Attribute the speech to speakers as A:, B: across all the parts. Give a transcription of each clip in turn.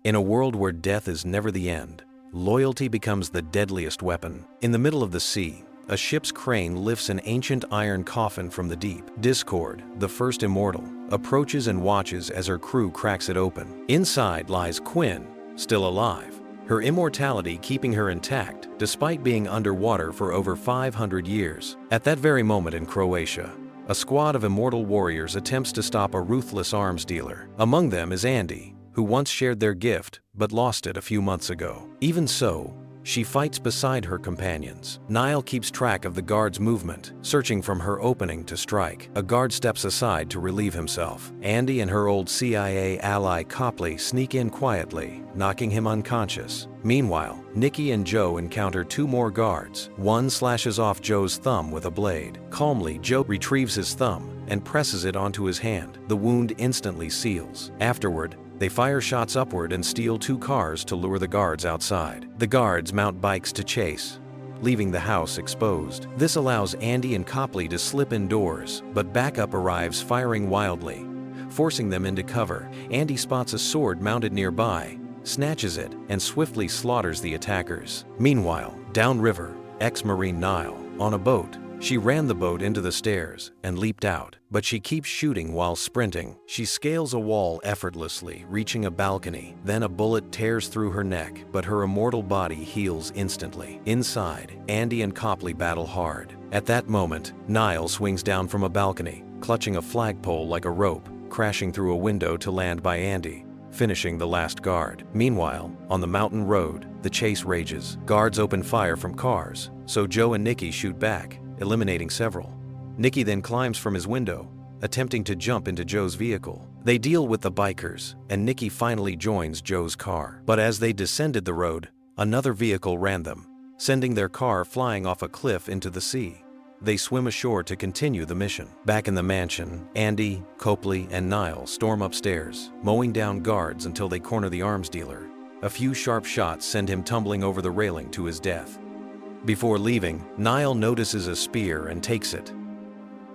A: In a world where death is never the end, loyalty becomes the deadliest weapon. In the middle of the sea, a ship's crane lifts an ancient iron coffin from the deep. Discord, the first immortal, approaches and watches as her crew cracks it open. Inside lies Quinn, still alive, her immortality keeping her intact despite being underwater for over 500 years. At that very moment in Croatia, a squad of immortal warriors attempts to stop a ruthless arms dealer. Among them is Andy, who once shared their gift but lost it a few months ago. Even so, she fights beside her companions. Niall keeps track of the guard's movement, searching from her opening to strike. A guard steps aside to relieve himself. Andy and her old CIA ally Copley sneak in quietly, knocking him unconscious. Meanwhile, Nikki and Joe encounter two more guards. One slashes off Joe's thumb with a blade. Calmly, Joe retrieves his thumb and presses it onto his hand. The wound instantly seals. Afterward, they fire shots upward and steal two cars to lure the guards outside. The guards mount bikes to chase, leaving the house exposed. This allows Andy and Copley to slip indoors, but backup arrives firing wildly, forcing them into cover. Andy spots a sword mounted nearby, snatches it, and swiftly slaughters the attackers. Meanwhile, downriver, ex-Marine Niall, on a boat, she ran the boat into the stairs and leaped out, but she keeps shooting while sprinting. She scales a wall effortlessly, reaching a balcony. Then a bullet tears through her neck, but her immortal body heals instantly. Inside, Andy and Copley battle hard. At that moment, Niall swings down from a balcony, clutching a flagpole like a rope, crashing through a window to land by Andy, finishing the last guard. Meanwhile, on the mountain road, the chase rages. Guards open fire from cars, so Joe and Nikki shoot back, eliminating several. Nikki then climbs from his window, attempting to jump into Joe's vehicle. They deal with the bikers, and Nikki finally joins Joe's car. But as they descended the road, another vehicle ran them, sending their car flying off a cliff into the sea. They swim ashore to continue the mission. Back in the mansion, Andy, Copley, and Niall storm upstairs, mowing down guards until they corner the arms dealer. A few sharp shots send him tumbling over the railing to his death. Before leaving, Niall notices a spear and takes it.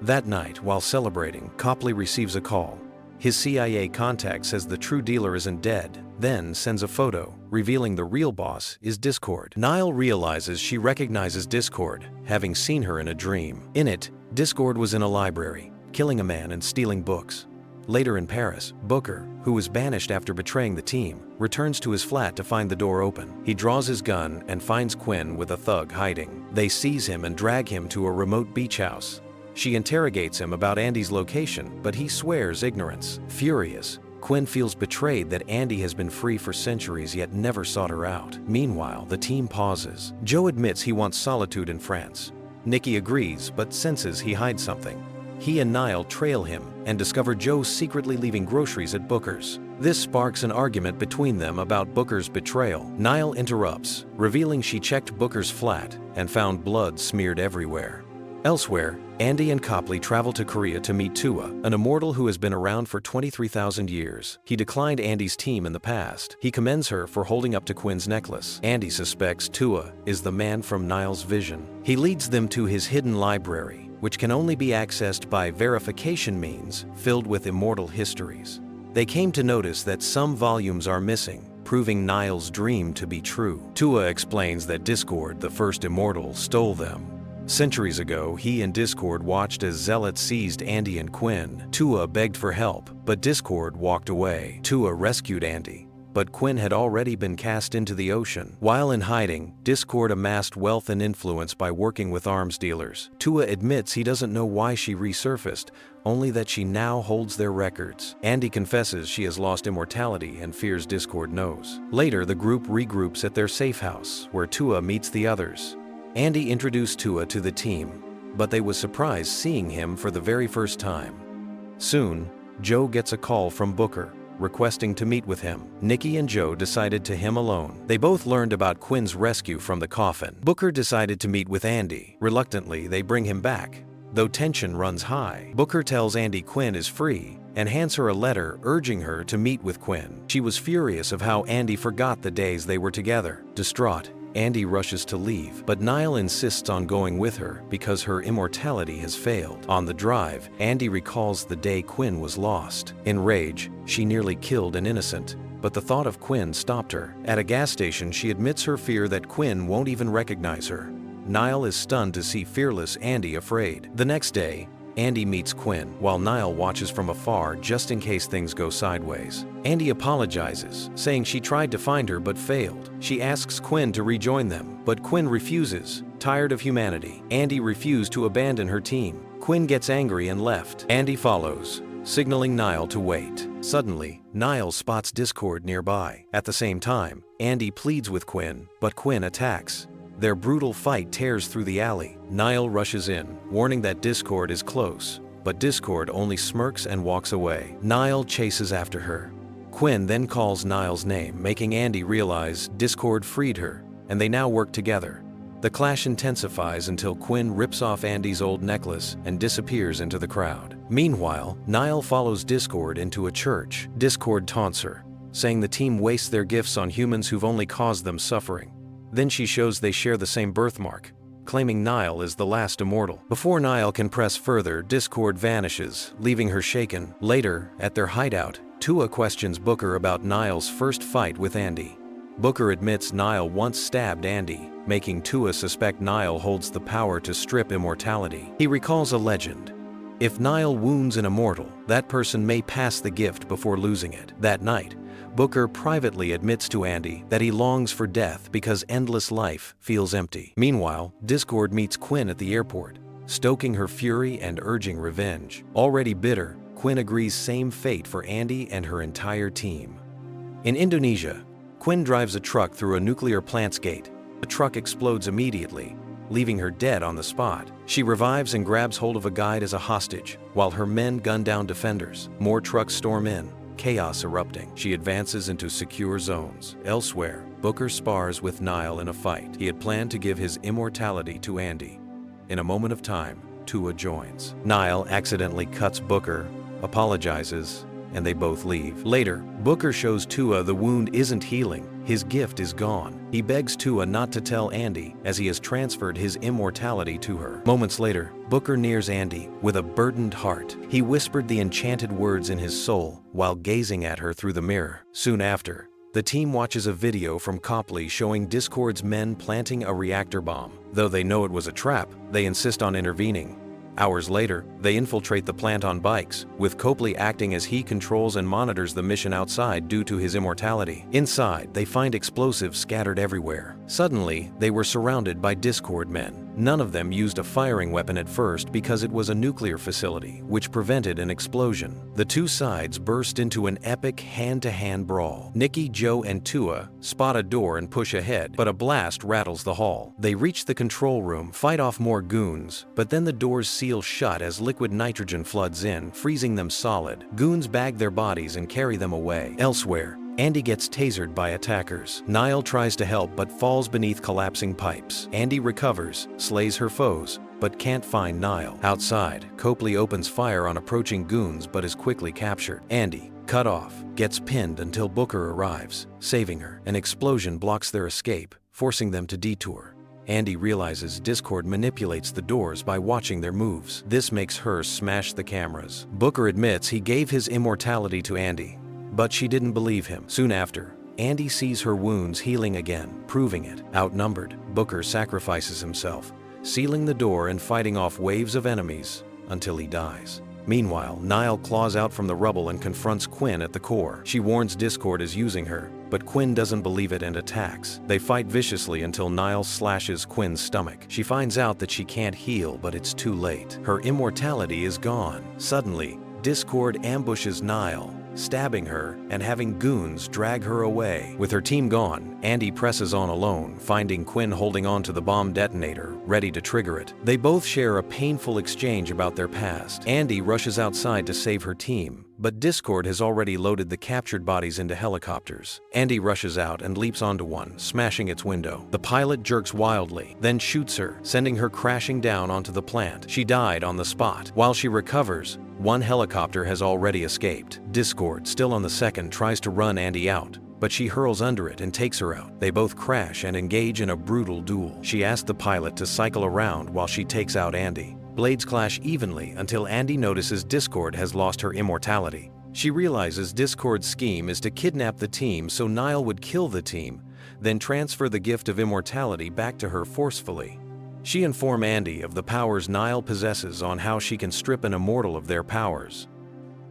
A: That night, while celebrating, Copley receives a call. His CIA contact says the true dealer isn't dead, then sends a photo, revealing the real boss is Discord. Niall realizes she recognizes Discord, having seen her in a dream. In it, Discord was in a library, killing a man and stealing books. Later in Paris, Booker, who was banished after betraying the team, returns to his flat to find the door open. He draws his gun and finds Quinn with a thug hiding. They seize him and drag him to a remote beach house. She interrogates him about Andy's location, but he swears ignorance. Furious, Quinn feels betrayed that Andy has been free for centuries yet never sought her out. Meanwhile, the team pauses. Joe admits he wants solitude in France. Nikki agrees, but senses he hides something. He and Niall trail him and discover Joe secretly leaving groceries at Booker's. This sparks an argument between them about Booker's betrayal. Niall interrupts, revealing she checked Booker's flat and found blood smeared everywhere. Elsewhere, Andy and Copley travel to Korea to meet Tua, an immortal who has been around for 23,000 years. He declined Andy's team in the past. He commends her for holding up to Quinn's necklace. Andy suspects Tua is the man from Niall's vision. He leads them to his hidden library, which can only be accessed by verification means filled with immortal histories. They came to notice that some volumes are missing, proving Niall's dream to be true. Tua explains that Discord, the first immortal, stole them. Centuries ago, he and Discord watched as zealots seized Andy and Quinn. Tua begged for help, but Discord walked away. Tua rescued Andy, but Quinn had already been cast into the ocean. While in hiding, Discord amassed wealth and influence by working with arms dealers. Tua admits he doesn't know why she resurfaced, only that she now holds their records. Andy confesses she has lost immortality and fears Discord knows. Later, the group regroups at their safe house, where Tua meets the others. Andy introduced Tua to the team, but they was surprised seeing him for the very first time. Soon, Joe gets a call from Booker, requesting to meet with him. Nikki and Joe decided to him alone. They both learned about Quinn's rescue from the coffin. Booker decided to meet with Andy. Reluctantly, they bring him back, though tension runs high. Booker tells Andy Quinn is free and hands her a letter urging her to meet with Quinn. She was furious of how Andy forgot the days they were together. Distraught, Andy rushes to leave, but Niall insists on going with her because her immortality has failed. On the drive, Andy recalls the day Quinn was lost. In rage, she nearly killed an innocent, but the thought of Quinn stopped her. At a gas station, she admits her fear that Quinn won't even recognize her. Niall is stunned to see fearless Andy afraid. The next day, Andy meets Quinn, while Niall watches from afar just in case things go sideways. Andy apologizes, saying she tried to find her but failed. She asks Quinn to rejoin them, but Quinn refuses, tired of humanity. Andy refused to abandon her team. Quinn gets angry and left. Andy follows, signaling Niall to wait. Suddenly, Niall spots Discord nearby. At the same time, Andy pleads with Quinn, but Quinn attacks. Their brutal fight tears through the alley. Niall rushes in, warning that Discord is close, but Discord only smirks and walks away. Niall chases after her. Quinn then calls Niall's name, making Andy realize Discord freed her, and they now work together. The clash intensifies until Quinn rips off Andy's old necklace and disappears into the crowd. Meanwhile, Niall follows Discord into a church. Discord taunts her, saying the team wastes their gifts on humans who've only caused them suffering. Then she shows they share the same birthmark, claiming Niall is the last immortal. Before Niall can press further, Discord vanishes, leaving her shaken. Later, at their hideout, Tua questions Booker about Niall's first fight with Andy. Booker admits Niall once stabbed Andy, making Tua suspect Niall holds the power to strip immortality. He recalls a legend. If Niall wounds an immortal, that person may pass the gift before losing it. That night, Booker privately admits to Andy that he longs for death because endless life feels empty. Meanwhile, Discord meets Quinn at the airport, stoking her fury and urging revenge. Already bitter, Quinn agrees same fate for Andy and her entire team. In Indonesia, Quinn drives a truck through a nuclear plant's gate. The truck explodes immediately, leaving her dead on the spot. She revives and grabs hold of a guide as a hostage, while her men gun down defenders. More trucks storm in, chaos erupting. She advances into secure zones. Elsewhere, Booker spars with Niall in a fight. He had planned to give his immortality to Andy. In a moment of time, Tua joins. Niall accidentally cuts Booker, apologizes, and they both leave. Later, Booker shows Tua the wound isn't healing. His gift is gone. He begs Tua not to tell Andy, as he has transferred his immortality to her. Moments later, Booker nears Andy with a burdened heart. He whispered the enchanted words in his soul while gazing at her through the mirror. Soon after, the team watches a video from Copley showing Discord's men planting a reactor bomb. Though they know it was a trap, they insist on intervening. Hours later, they infiltrate the plant on bikes, with Copley acting as he controls and monitors the mission outside due to his immortality. Inside, they find explosives scattered everywhere. Suddenly, they were surrounded by Discord men. None of them used a firing weapon at first because it was a nuclear facility, which prevented an explosion. The two sides burst into an epic hand-to-hand brawl. Nikki, Joe, and Tua spot a door and push ahead, but a blast rattles the hall. They reach the control room, fight off more goons, but then the doors seal shut as liquid nitrogen floods in, freezing them solid. Goons bag their bodies and carry them away. Elsewhere, Andy gets tasered by attackers. Niall tries to help but falls beneath collapsing pipes. Andy recovers, slays her foes, but can't find Niall. Outside, Copley opens fire on approaching goons but is quickly captured. Andy, cut off, gets pinned until Booker arrives, saving her. An explosion blocks their escape, forcing them to detour. Andy realizes Discord manipulates the doors by watching their moves. This makes her smash the cameras. Booker admits he gave his immortality to Andy, but she didn't believe him. Soon after, Andy sees her wounds healing again, proving it. Outnumbered, Booker sacrifices himself, sealing the door and fighting off waves of enemies until he dies. Meanwhile, Niall claws out from the rubble and confronts Quinn at the core. She warns Discord is using her, but Quinn doesn't believe it and attacks. They fight viciously until Niall slashes Quinn's stomach. She finds out that she can't heal, but it's too late. Her immortality is gone. Suddenly, Discord ambushes Niall, stabbing her and having goons drag her away. With her team gone, Andy presses on alone, finding Quinn holding on to the bomb detonator, ready to trigger it. They both share a painful exchange about their past. Andy rushes outside to save her team, but Discord has already loaded the captured bodies into helicopters. Andy rushes out and leaps onto one, smashing its window. The pilot jerks wildly, then shoots her, sending her crashing down onto the plant. She died on the spot. While she recovers, one helicopter has already escaped. Discord, still on the second, tries to run Andy out, but she hurls under it and takes her out. They both crash and engage in a brutal duel. She asks the pilot to cycle around while she takes out Andy. Blades clash evenly until Andy notices Discord has lost her immortality. She realizes Discord's scheme is to kidnap the team so Nile would kill the team, then transfer the gift of immortality back to her forcefully. She informs Andy of the powers Nile possesses on how she can strip an immortal of their powers.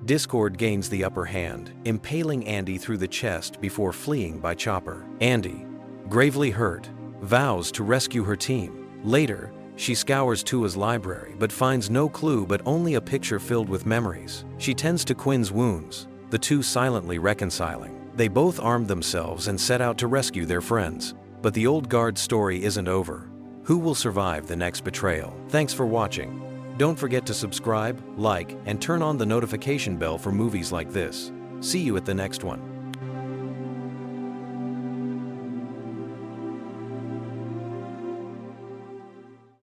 A: Discord gains the upper hand, impaling Andy through the chest before fleeing by chopper. Andy, gravely hurt, vows to rescue her team. Later, she scours Tua's library but finds no clue but only a picture filled with memories. She tends to Quinn's wounds, the two silently reconciling. They both armed themselves and set out to rescue their friends. But the old guard's story isn't over. Who will survive the next betrayal? Thanks for watching. Don't forget to subscribe, like, and turn on the notification bell for movies like this. See you at the next one.